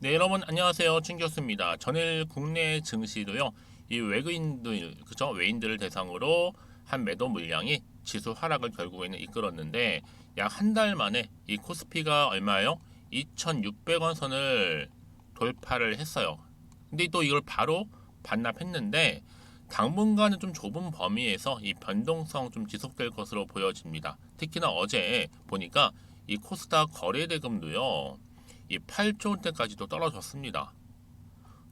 네, 여러분 안녕하세요. 춘 교수입니다. 전일 국내 증시도요. 이 외국인들, 그죠? 외인들을 대상으로 한 매도 물량이 지수 하락을 결국에는 이끌었는데 약 한 달 만에 이 코스피가 얼마예요? 2,600원 선을 돌파를 했어요. 근데 또 이걸 바로 반납했는데 당분간은 좀 좁은 범위에서 이 변동성 좀 지속될 것으로 보여집니다. 특히나 어제 보니까 이 코스닥 거래대금도요. 이 8조 원대까지도 떨어졌습니다.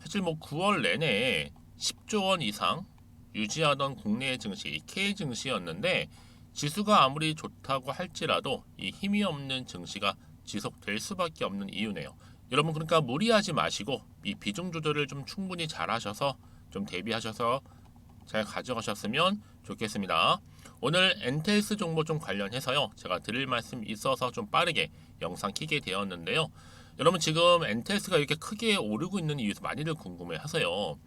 사실 뭐 9월 내내 10조 원 이상 유지하던 국내 증시, K 증시였는데 지수가 아무리 좋다고 할지라도 이 힘이 없는 증시가 지속될 수밖에 없는 이유네요. 여러분 그러니까 무리하지 마시고 이 비중 조절을 좀 충분히 잘 하셔서 좀 대비하셔서 잘 가져가셨으면 좋겠습니다. 오늘 엔텔스 종목 좀 관련해서요. 제가 드릴 말씀 있어서 좀 빠르게 영상 키게 되었는데요. 여러분 지금 엔텔스가 이렇게 크게 오르고 있는 이유에서 많이들 궁금해 하세요.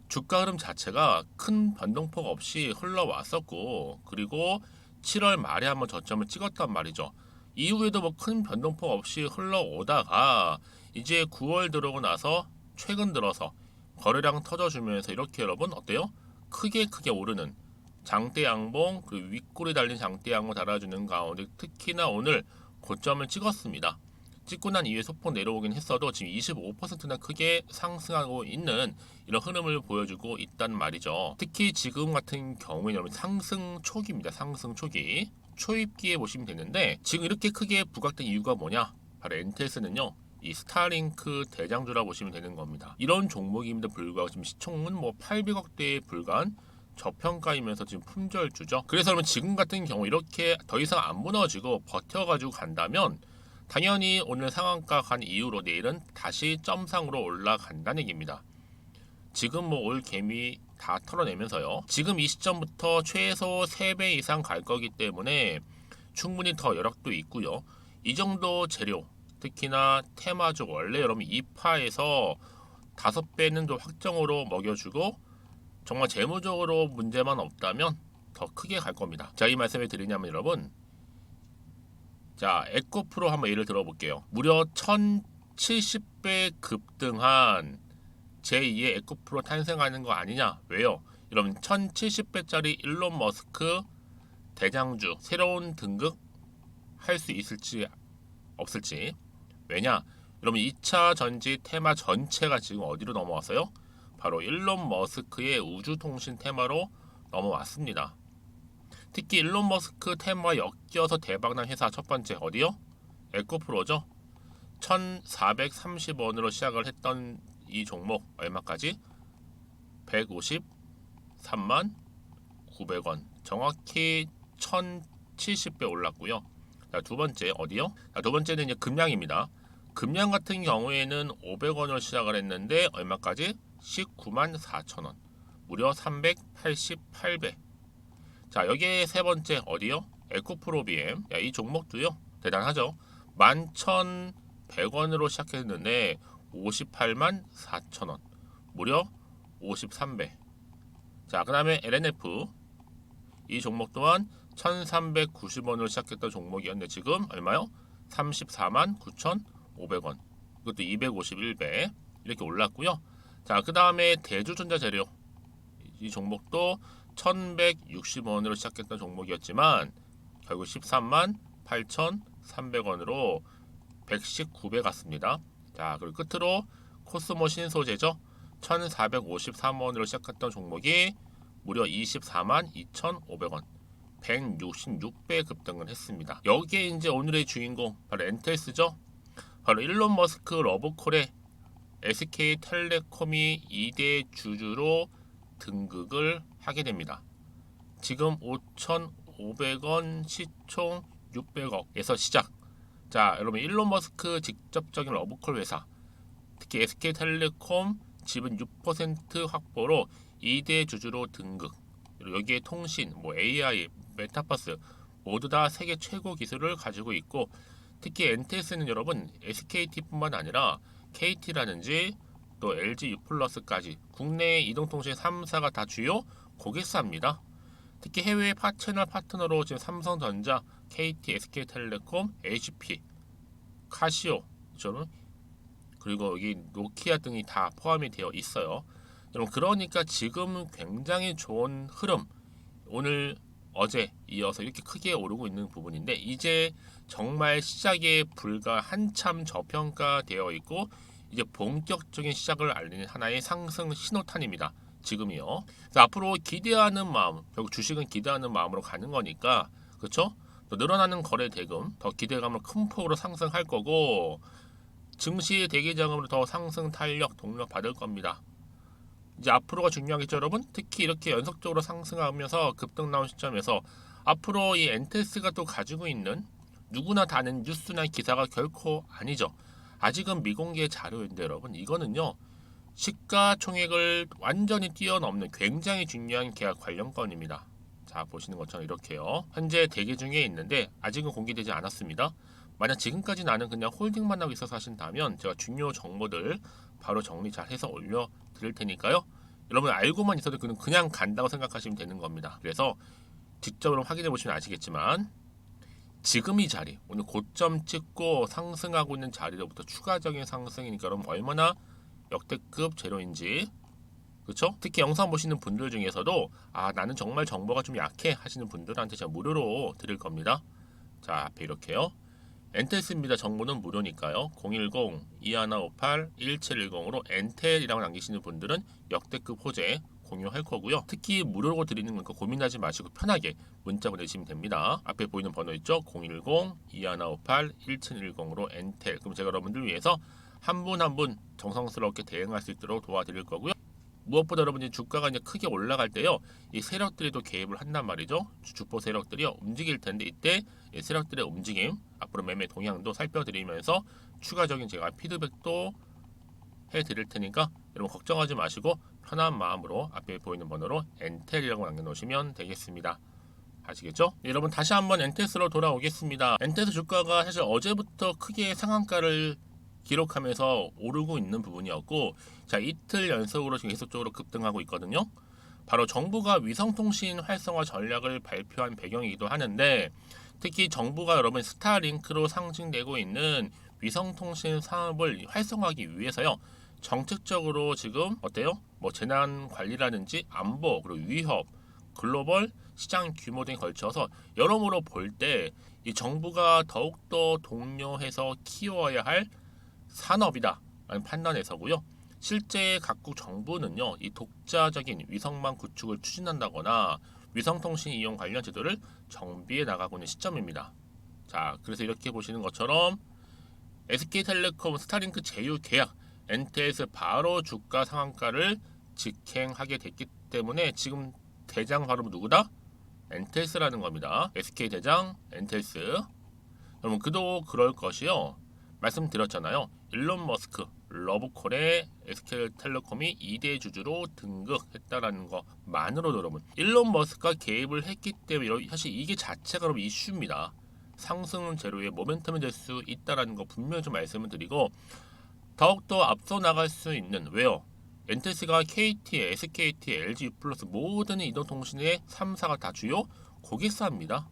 주가 흐름 자체가 큰 변동폭 없이 흘러왔었고 그리고 7월 말에 한번 저점을 찍었단 말이죠. 이후에도 뭐 큰 변동폭 없이 흘러오다가 이제 9월 들어오고 나서 최근 들어서 거래량 터져주면서 이렇게 여러분 어때요? 크게 오르는 장대 양봉 그리고 윗골이 달린 장대 양봉 달아주는 가운데 특히나 오늘 고점을 찍었습니다. 찍고 난 이후에 소폭 내려오긴 했어도 지금 25%나 크게 상승하고 있는 이런 흐름을 보여주고 있단 말이죠. 특히 지금 같은 경우에는 여러분 상승 초기입니다. 상승 초기. 초입기에 보시면 되는데 지금 이렇게 크게 부각된 이유가 뭐냐? 바로 엔텔스는요. 이 스타링크 대장주라 보시면 되는 겁니다. 이런 종목임에도 불구하고 지금 시총은 뭐 800억대에 불과한 저평가이면서 지금 품절주죠. 그래서 여러분 지금 같은 경우 이렇게 더 이상 안 무너지고 버텨가지고 간다면 당연히 오늘 상한가 간 이후로 내일은 다시 점상으로 올라간다는 얘기입니다. 지금 뭐 올 개미 다 털어내면서요. 지금 이 시점부터 최소 3배 이상 갈 거기 때문에 충분히 더 여력도 있고요. 이 정도 재료, 특히나 테마주 원래 여러분 2파에서 5배는 좀 확정으로 먹여주고 정말 재무적으로 문제만 없다면 더 크게 갈 겁니다. 자, 이 말씀을 드리냐면 여러분 자, 에코프로 한번 예를 들어볼게요. 무려 1070배 급등한 제2의 에코프로 탄생하는 거 아니냐? 왜요? 여러분 1070배짜리 일론 머스크 대장주 새로운 등극 할 수 있을지 없을지. 왜냐? 여러분 2차 전지 테마 전체가 지금 어디로 넘어왔어요? 바로 일론 머스크의 우주통신 테마로 넘어왔습니다. 특히 일론 머스크 테마 엮여서 대박난 회사 첫 번째 어디요? 에코프로죠. 1430원으로 시작을 했던 이 종목 얼마까지? 153만 900원. 정확히 1070배 올랐고요. 자, 두 번째 어디요? 자, 두 번째는 이제 금량입니다. 금량 같은 경우에는 500원으로 시작을 했는데 얼마까지? 19만 4천원. 무려 388배. 자, 여기에 세 번째 어디요? 에코프로비엠. 야, 이 종목도요. 대단하죠. 11,100원으로 시작했는데 58만 4천원. 무려 53배. 자, 그 다음에 LNF. 이 종목 또한 1390원으로 시작했던 종목이었는데 지금 얼마요? 34만 9,500원. 이것도 251배. 이렇게 올랐고요. 자, 그 다음에 대주전자재료. 이 종목도 1160원으로 시작했던 종목이었지만 결국 13만 8,300원으로 119배 갔습니다. 자, 그리고 끝으로 코스모 신소재죠. 1453원으로 시작했던 종목이 무려 24만 2,500원. 166배 급등을 했습니다. 여기에 이제 오늘의 주인공 바로 엔텔스죠. 바로 일론 머스크 러브콜의 SK텔레콤이 2대 주주로 등극을 하게 됩니다. 지금 5,500원 시총 600억에서 시작. 자, 여러분 일론 머스크 직접적인 러브콜 회사, 특히 SK텔레콤 지분 6% 확보로 2대 주주로 등극. 여기에 통신, 뭐 AI, 메타버스 모두 다 세계 최고 기술을 가지고 있고 특히 엔텔스는 여러분 SKT뿐만 아니라 KT라든지 또 LG U+까지 국내 이동통신 3사가 다 주요 고객사입니다. 특히 해외 채널 파트너로 지금 삼성전자, KT, SK텔레콤, HP, 카시오, 저는 그리고 여기 노키아 등이 다 포함이 되어 있어요. 여러분 그러니까 지금은 굉장히 좋은 흐름, 오늘 어제 이어서 이렇게 크게 오르고 있는 부분인데 이제 정말 시작에 불과 한참 저평가되어 있고 이제 본격적인 시작을 알리는 하나의 상승 신호탄입니다. 지금이요. 그래서 앞으로 기대하는 마음, 결국 주식은 기대하는 마음으로 가는 거니까, 그렇죠? 또 늘어나는 거래 대금, 더 기대감으로 큰 폭으로 상승할 거고 증시 대기자금으로 더 상승 탄력 동력 받을 겁니다. 이제 앞으로가 중요하겠죠, 여러분. 특히 이렇게 연속적으로 상승하면서 급등 나온 시점에서 앞으로 이 엔테스가 또 가지고 있는 누구나 다 아는 뉴스나 기사가 결코 아니죠. 아직은 미공개 자료인데 여러분 이거는요 시가총액을 완전히 뛰어넘는 굉장히 중요한 계약 관련 건입니다. 자 보시는 것처럼 이렇게요. 현재 대기 중에 있는데 아직은 공개되지 않았습니다. 만약 지금까지 나는 그냥 홀딩만 하고 있어서 하신다면 제가 중요 정보들 바로 정리 잘 해서 올려 드릴 테니까요. 여러분 알고만 있어도 그냥 간다고 생각하시면 되는 겁니다. 그래서 직접으로 확인해 보시면 아시겠지만 지금 이 자리, 오늘 고점 찍고 상승하고 있는 자리로부터 추가적인 상승이니까 여러분 얼마나 역대급 재료인지, 그렇죠? 특히 영상 보시는 분들 중에서도 나는 정말 정보가 좀 약해 하시는 분들한테 제가 무료로 드릴 겁니다. 자 앞에 이렇게요. 엔텔스입니다. 정보는 무료니까요. 010-2158-1710으로 엔텔이라고 남기시는 분들은 역대급 호재 공유할 거고요. 특히 무료로 드리는 거니까 고민하지 마시고 편하게 문자 보내시면 됩니다. 앞에 보이는 번호 있죠? 010-2158-1710으로 엔텔. 그럼 제가 여러분들 위해서 한 분 한 분 정성스럽게 대응할 수 있도록 도와드릴 거고요. 무엇보다 여러분이 주가가 이제 크게 올라갈 때요, 이 세력들이 또 개입을 한단 말이죠. 주포 세력들이요 움직일 텐데 이때 이 세력들의 움직임, 앞으로 매매 동향도 살펴드리면서 추가적인 제가 피드백도 해드릴 테니까 여러분 걱정하지 마시고 편한 마음으로 앞에 보이는 번호로 엔텔이라고 남겨놓으시면 되겠습니다. 아시겠죠? 여러분 다시 한번 엔텔스로 돌아오겠습니다. 엔텔스 주가가 사실 어제부터 크게 상한가를 기록하면서 오르고 있는 부분이었고, 자 이틀 연속으로 지금 계속적으로 급등하고 있거든요. 바로 정부가 위성통신 활성화 전략을 발표한 배경이기도 하는데, 특히 정부가 여러분 스타링크로 상징되고 있는 위성통신 사업을 활성화하기 위해서요 정책적으로 지금 어때요? 뭐 재난 관리라든지 안보 그리고 위협, 글로벌 시장 규모 등에 걸쳐서 여러모로 볼 때 이 정부가 더욱더 독려해서 키워야 할 산업이다 라는 판단에서고요. 실제 각국 정부는요 이 독자적인 위성망 구축을 추진한다거나 위성통신 이용 관련 제도를 정비해 나가고 있는 시점입니다. 자 그래서 이렇게 보시는 것처럼 SK텔레콤 스타링크 제휴 계약 엔텔스 바로 주가 상한가를 직행하게 됐기 때문에 지금 대장 바로 누구다? 엔텔스라는 겁니다. SK 대장 엔텔스. 여러분 그도 그럴 것이요. 말씀드렸잖아요. 일론 머스크, 러브콜의 SK텔레콤이 2대 주주로 등극했다라는 것만으로도 여러분 일론 머스크가 개입을 했기 때문에 사실 이게 자체가 여러분 이슈입니다. 상승 재료의 모멘텀이 될 수 있다라는 거 분명히 좀 말씀을 드리고 더욱더 앞서 나갈 수 있는 왜요? 엔텔스가 KT, SKT, LG U+, 모든 이동통신의 3사가 다 주요 고객사입니다.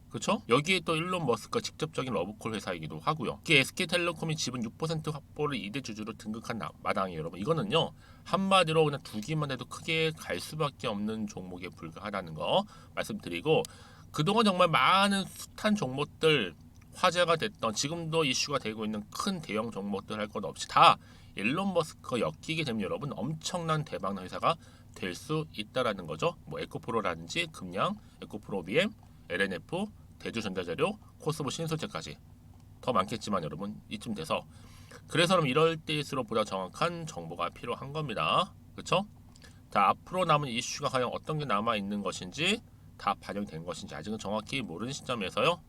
그렇죠? 여기에 또 일론 머스크가 직접적인 러브콜 회사이기도 하고요. 이게 SK텔레콤이 지분 6% 확보를 2대 주주로 등극한 마당이에요, 여러분. 이거는요 한마디로 그냥 두기만 해도 크게 갈 수밖에 없는 종목에 불과하다는 거 말씀드리고, 그동안 정말 많은 숱한 종목들 화제가 됐던 지금도 이슈가 되고 있는 큰 대형 종목들 할 것 없이 다 일론 머스크가 엮이게 되면 여러분 엄청난 대박난 회사가 될 수 있다라는 거죠. 뭐 에코프로라든지 금양, 에코프로 BM, LNF, 대주전자재료, 코스모 신소재까지 더 많겠지만 여러분 이쯤 돼서 그래서 그럼 이럴 때일수록 보다 정확한 정보가 필요한 겁니다. 그렇죠? 자 앞으로 남은 이슈가 과연 어떤 게 남아 있는 것인지 다 반영된 것인지 아직은 정확히 모르는 시점에서요.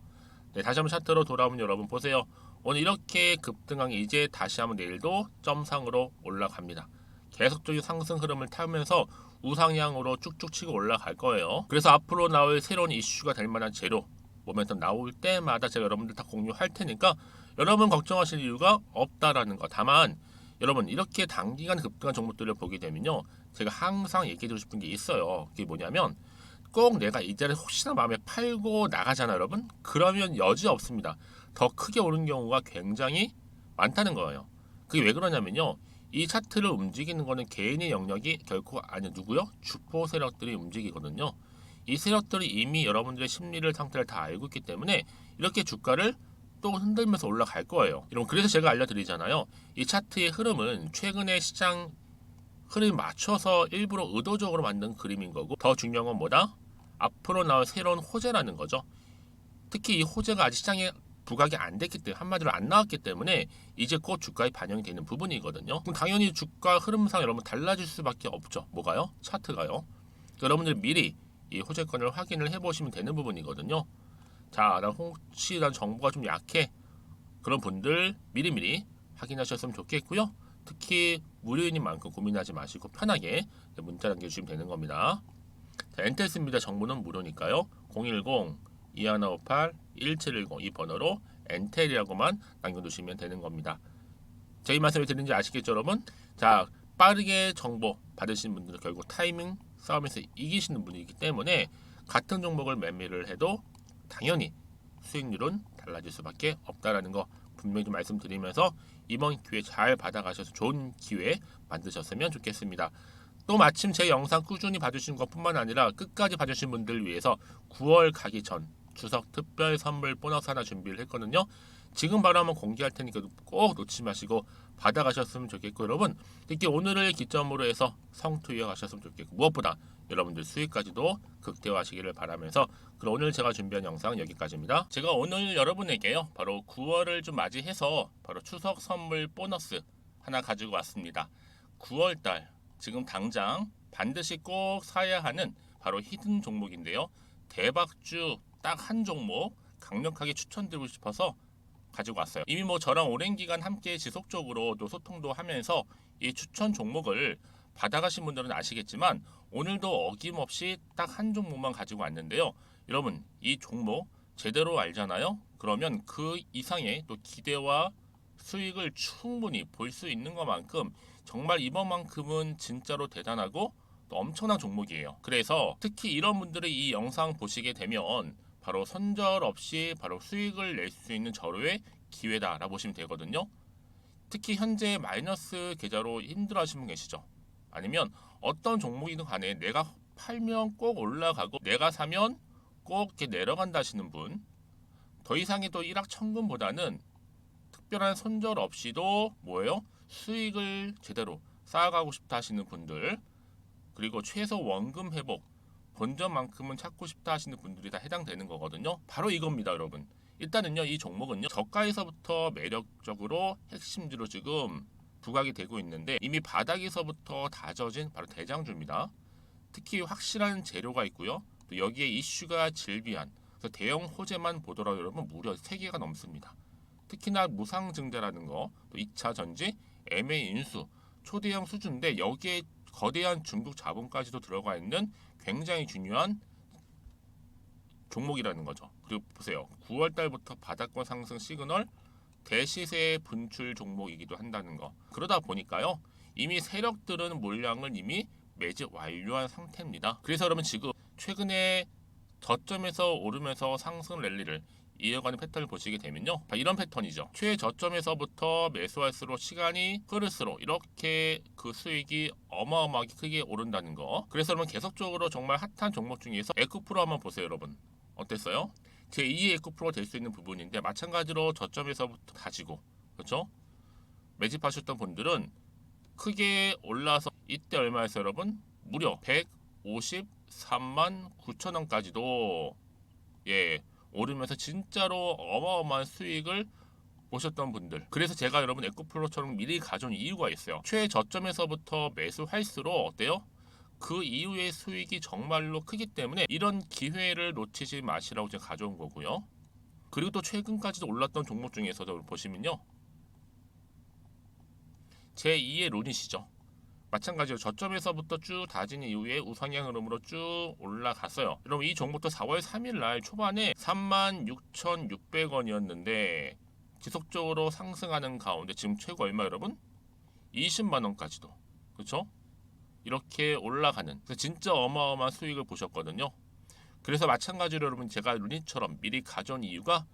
네, 다시 한번 차트로 돌아오면 여러분 보세요. 오늘 이렇게 급등한 게 이제 다시 한번 내일도 점상으로 올라갑니다. 계속적인 상승 흐름을 타면서 우상향으로 쭉쭉 치고 올라갈 거예요. 그래서 앞으로 나올 새로운 이슈가 될 만한 재료 모멘텀 나올 때마다 제가 여러분들 다 공유할 테니까 여러분 걱정하실 이유가 없다라는 거. 다만 여러분 이렇게 단기간 급등한 종목들을 보게 되면요 제가 항상 얘기해드리고 싶은 게 있어요. 그게 뭐냐면 꼭 내가 이 자리에 혹시나 마음에 팔고 나가잖아요 여러분. 그러면 여지 없습니다. 더 크게 오른 경우가 굉장히 많다는 거예요. 그게 왜 그러냐면요. 이 차트를 움직이는 거는 개인의 영역이 결코 아니 누구요? 주포 세력들이 움직이거든요. 이 세력들이 이미 여러분들의 심리를 상태를 다 알고 있기 때문에 이렇게 주가를 또 흔들면서 올라갈 거예요. 여러분 그래서 제가 알려드리잖아요. 이 차트의 흐름은 최근의 시장 흐름에 맞춰서 일부러 의도적으로 만든 그림인 거고 더 중요한 건 뭐다? 앞으로 나올 새로운 호재라는 거죠. 특히 이 호재가 아직 시장에 부각이 안 됐기 때문에 한마디로 안 나왔기 때문에 이제 곧 주가에 반영이 되는 부분이거든요. 그럼 당연히 주가 흐름상 여러분 달라질 수밖에 없죠. 뭐가요? 차트가요. 여러분들 미리 이 호재권을 확인을 해보시면 되는 부분이거든요. 자, 나 혹시 난 정보가 좀 약해 그런 분들 미리미리 확인하셨으면 좋겠고요. 특히 무료인인 만큼 고민하지 마시고 편하게 문자 남겨주시면 되는 겁니다. 자, 엔텔스입니다. 정보는 무료니까요. 010-2158-1710 이 번호로 엔텔이라고만 남겨두시면 되는 겁니다. 제 이 말씀을 드린지 아시겠죠 여러분? 자, 빠르게 정보 받으시는 분들은 결국 타이밍 싸움에서 이기시는 분이기 때문에 같은 종목을 매매를 해도 당연히 수익률은 달라질 수밖에 없다라는 거 분명히 좀 말씀드리면서 이번 기회 잘 받아가셔서 좋은 기회 만드셨으면 좋겠습니다. 또 마침 제 영상 꾸준히 봐주신 것뿐만 아니라 끝까지 봐주신 분들 위해서 9월 가기 전 추석 특별 선물 보너스 하나 준비를 했거든요. 지금 바로 한번 공개할 테니까 꼭 놓치지 마시고 받아가셨으면 좋겠고 여러분 특히 오늘을 기점으로 해서 성투 이어가셨으면 좋겠고 무엇보다 여러분들 수익까지도 극대화하시기를 바라면서 그럼 오늘 제가 준비한 영상 여기까지입니다. 제가 오늘 여러분에게요 바로 9월을 좀 맞이해서 바로 추석 선물 보너스 하나 가지고 왔습니다. 9월달 지금 당장 반드시 꼭 사야 하는 바로 히든 종목인데요. 대박주 딱 한 종목 강력하게 추천드리고 싶어서 가지고 왔어요. 이미 뭐 저랑 오랜 기간 함께 지속적으로 또 소통도 하면서 이 추천 종목을 받아가신 분들은 아시겠지만 오늘도 어김없이 딱 한 종목만 가지고 왔는데요. 여러분 이 종목 제대로 알잖아요. 그러면 그 이상의 또 기대와 수익을 충분히 볼 수 있는 것만큼 정말 이번만큼은 진짜로 대단하고 또 엄청난 종목이에요. 그래서 특히 이런 분들이 이 영상 보시게 되면 바로 손절 없이 바로 수익을 낼 수 있는 절호의 기회다라고 보시면 되거든요. 특히 현재 마이너스 계좌로 힘들어하시는 분 계시죠? 아니면 어떤 종목이든 간에 내가 팔면 꼭 올라가고 내가 사면 꼭 이렇게 내려간다 하시는 분, 더 이상의 또 일확천금보다는 특별한 손절 없이도 뭐예요? 수익을 제대로 쌓아가고 싶다 하시는 분들, 그리고 최소 원금 회복 본전만큼은 찾고 싶다 하시는 분들이 다 해당되는 거거든요. 바로 이겁니다 여러분. 일단은요 이 종목은요 저가에서부터 매력적으로 핵심주로 지금 부각이 되고 있는데 이미 바닥에서부터 다져진 바로 대장주입니다. 특히 확실한 재료가 있고요. 또 여기에 이슈가 질비한 그래서 대형 호재만 보더라도 여러분 무려 3개가 넘습니다. 특히나 무상증자라는 거, 또 2차 전지, M&A 인수, 초대형 수준인데 여기에 거대한 중국 자본까지도 들어가 있는 굉장히 중요한 종목이라는 거죠. 그리고 보세요. 9월 달부터 바닥권 상승 시그널 대시세 분출 종목이기도 한다는 거. 그러다 보니까요. 이미 세력들은 물량을 이미 매집 완료한 상태입니다. 그래서 여러분 지금 최근에 저점에서 오르면서 상승 랠리를 이어가는 패턴을 보시게 되면요. 이런 패턴이죠. 최저점에서부터 매수할수록 시간이 흐를수록 이렇게 그 수익이 어마어마하게 크게 오른다는 거. 그래서 여러분 계속적으로 정말 핫한 종목 중에서 에코프로 한번 보세요 여러분. 어땠어요? 제2의 에코프로가 될 수 있는 부분인데 마찬가지로 저점에서부터 다지고 그렇죠? 매집하셨던 분들은 크게 올라서 이때 얼마였어요 여러분? 무려 153만 9천 원까지도 예 오르면서 진짜로 어마어마한 수익을 보셨던 분들. 그래서 제가 여러분 에코프로처럼 미리 가져온 이유가 있어요. 최저점에서부터 매수할수록 어때요? 그 이후의 수익이 정말로 크기 때문에 이런 기회를 놓치지 마시라고 제가 가져온 거고요. 그리고 또 최근까지도 올랐던 종목 중에서도 보시면요. 제2의 론이시죠. 마찬가지로 저점에서부터 쭉 다진 이후에 우상향 흐름으로 쭉 올라갔어요. 여러분 이 종목도 4월 3일 날 초반에 36,600원이었는데 지속적으로 상승하는 가운데 지금 최고 얼마 여러분? 20만 원까지도. 그렇죠? 이렇게 올라가는 그래서 진짜 어마어마한 수익을 보셨거든요. 그래서 마찬가지로 여러분 제가 루닛처럼 미리 가져온 이유가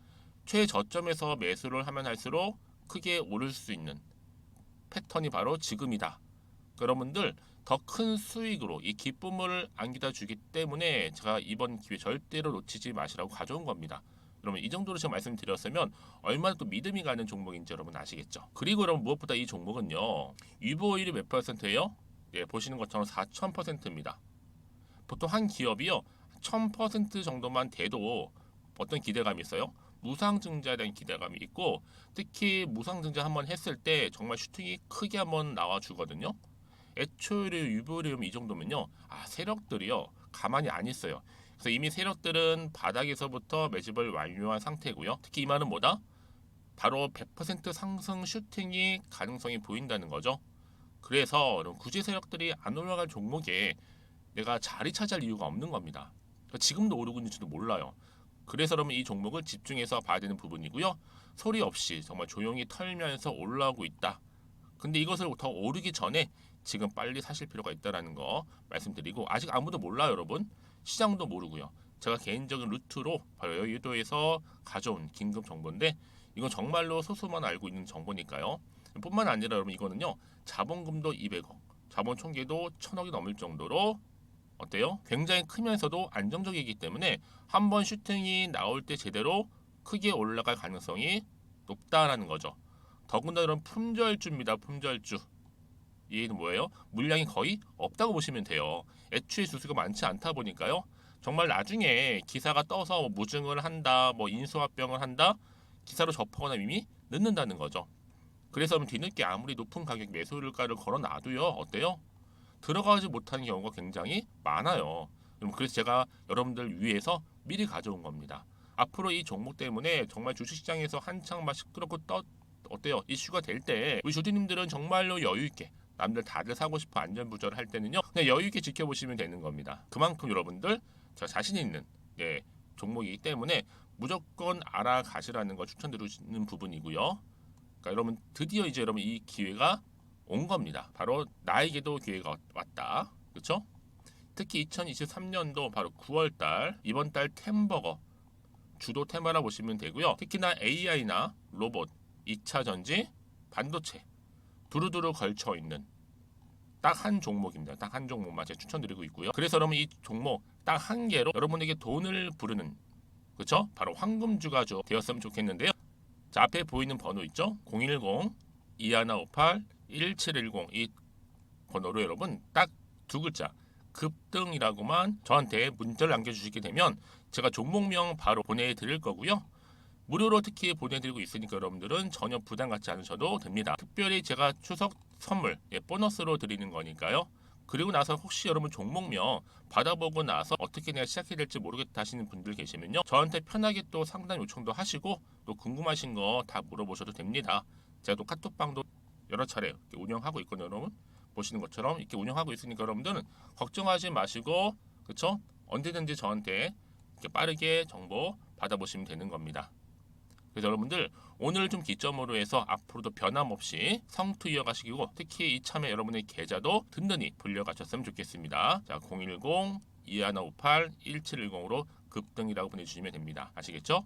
최저점에서 매수를 하면 할수록 크게 오를 수 있는 패턴이 바로 지금이다. 여러분들 더 큰 수익으로 이 기쁨을 안겨다 주기 때문에 제가 이번 기회 절대로 놓치지 마시라고 가져온 겁니다. 여러분 이 정도로 제가 말씀드렸으면 얼마나 또 믿음이 가는 종목인지 여러분 아시겠죠? 그리고 여러분 무엇보다 이 종목은요. 위보율이 몇 %예요? 예, 보시는 것처럼 4000%입니다. 보통 한 기업이요 1000% 정도만 돼도 어떤 기대감이 있어요? 무상증자에 대한 기대감이 있고 특히 무상증자 한번 했을 때 정말 슈팅이 크게 한번 나와주거든요. 애초에 유보율이 이 정도면요, 세력들이요 가만히 안 있어요. 그래서 이미 세력들은 바닥에서부터 매집을 완료한 상태고요. 특히 이 말은 뭐다? 바로 100% 상승 슈팅이 가능성이 보인다는 거죠. 그래서 굳이 세력들이 안 올라갈 종목에 내가 자리 차지할 이유가 없는 겁니다. 그러니까 지금도 오르고 있는지도 몰라요. 그래서 그러면 이 종목을 집중해서 봐야 되는 부분이고요. 소리 없이 정말 조용히 털면서 올라오고 있다. 근데 이것을 더 오르기 전에 지금 빨리 사실 필요가 있다는 거 말씀드리고 아직 아무도 몰라요, 여러분. 시장도 모르고요. 제가 개인적인 루트로 바로 여의도에서 가져온 긴급 정보인데 이건 정말로 소수만 알고 있는 정보니까요. 뿐만 아니라 여러분 이거는요. 자본금도 200억, 자본 총계도 1000억이 넘을 정도로 어때요? 굉장히 크면서도 안정적이기 때문에 한번 슈팅이 나올 때 제대로 크게 올라갈 가능성이 높다라는 거죠. 더군다나 이런 품절주입니다. 품절주. 얘는 뭐예요? 물량이 거의 없다고 보시면 돼요. 애초에 수수가 많지 않다 보니까요. 정말 나중에 기사가 떠서 뭐 무증을 한다, 뭐 인수합병을 한다, 기사로 접하거나 이미 늦는다는 거죠. 그래서 뒤늦게 아무리 높은 가격 매수가를 걸어놔도요, 어때요? 들어가지 못하는 경우가 굉장히 많아요. 그래서 제가 여러분들 위해서 미리 가져온 겁니다. 앞으로 이 종목 때문에 정말 주식시장에서 한창 막 시끄럽고 어때요? 이슈가 될 때 우리 주주님들은 정말로 여유 있게 남들 다들 사고 싶어 안전부절을 할 때는요 그냥 여유 있게 지켜보시면 되는 겁니다. 그만큼 여러분들 제가 자신 있는 종목이기 때문에 무조건 알아가시라는 거 추천드리는 부분이고요. 그러니까 여러분 드디어 이제 여러분 이 기회가 온 겁니다. 바로 나에게도 기회가 왔다. 그렇죠? 특히 2023년도 바로 9월달 이번 달 템버거 주도 테마라 보시면 되고요. 특히나 AI나 로봇, 2차 전지, 반도체 두루두루 걸쳐 있는 딱 한 종목입니다. 딱 한 종목만 제가 추천드리고 있고요. 그래서 여러분 이 종목 딱 한 개로 여러분에게 돈을 부르는 그렇죠? 바로 황금주가 되었으면 좋겠는데요. 자, 앞에 보이는 번호 있죠? 010-2158-1710 이 번호로 여러분 딱 두 글자 급등이라고만 저한테 문자를 남겨주시게 되면 제가 종목명 바로 보내드릴 거고요. 무료로 특히 보내드리고 있으니까 여러분들은 전혀 부담 갖지 않으셔도 됩니다. 특별히 제가 추석 선물 보너스로 드리는 거니까요. 그리고 나서 혹시 여러분 종목명 받아보고 나서 어떻게 내가 시작해야 될지 모르겠다 하시는 분들 계시면요. 저한테 편하게 또 상담 요청도 하시고 또 궁금하신 거 다 물어보셔도 됩니다. 제가 또 카톡방도 여러 차례 운영하고 있거든요. 여러분 보시는 것처럼 이렇게 운영하고 있으니까 여러분들은 걱정하지 마시고 그쵸? 언제든지 저한테 이렇게 빠르게 정보 받아보시면 되는 겁니다. 그래서 여러분들 오늘 좀 기점으로 해서 앞으로도 변함없이 성투 이어가시고 특히 이참에 여러분의 계좌도 든든히 불려가셨으면 좋겠습니다. 자, 010-2158-1710으로 급등이라고 보내주시면 됩니다. 아시겠죠?